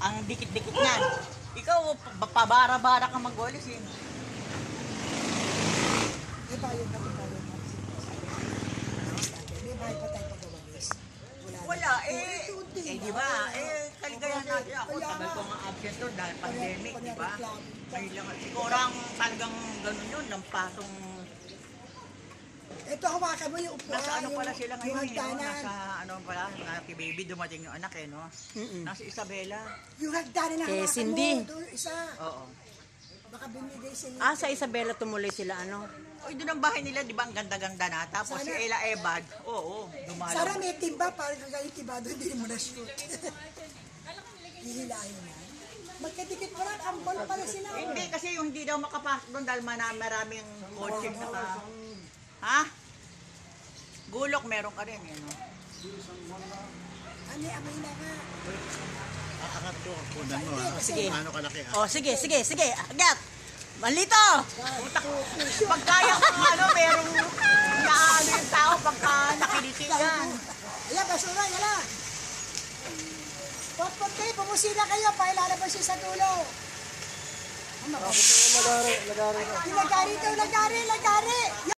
ang dikit-dikit niyan. Ikaw, pabara-bara ka mag-walis eh. May bayad na kung bayad na. May bayad pa tayo pag-awalis. Wala, di ba? Kaligayan natin ako. Tagal ko nga absent doon dahil pandemic, di ba? Ngayon lang, siguro ang talagang gano'n yun, ng pasong. Ito, hawakan mo yung upuan. Nasa ano pala sila yung ngayon, no? hagdanan. Nasa ano pala, na kay baby dumating yung anak eh, no? Nasa Isabela. Yung hagdanan na Kay hawakan Cindy. mo. Doon, isa. Oo. Baka binigay sa iyo. Sa Isabela tumuloy sila ano. Oy, doon ang bahay nila, di ba? Ang ganda-ganda na. Tapos Sana. si Ella Ebad, oo, dumalaw. Sara may timba, parang kagaya tibado, hindi mo na-shoot. Hihilahin na. Magkadikit pa lang, ambon pala sila. Hindi, kasi yung hindi daw makapasok doon dahil maraming kotse na Ha? Gulok meron ka rin, yun, no? Ano, amoy na nga. Angat ko, kunan mo ha. Sige. Ano kalaki ha? Oh, sige. Agat. Malito. Pagkaya kung ano, merong naano yung tao pagka nakilitigan. Ayan, basura, yan lang. Pot-pot kayo, pumusina kayo, pailalabas siya sa dulo. Lagari daw, lagari.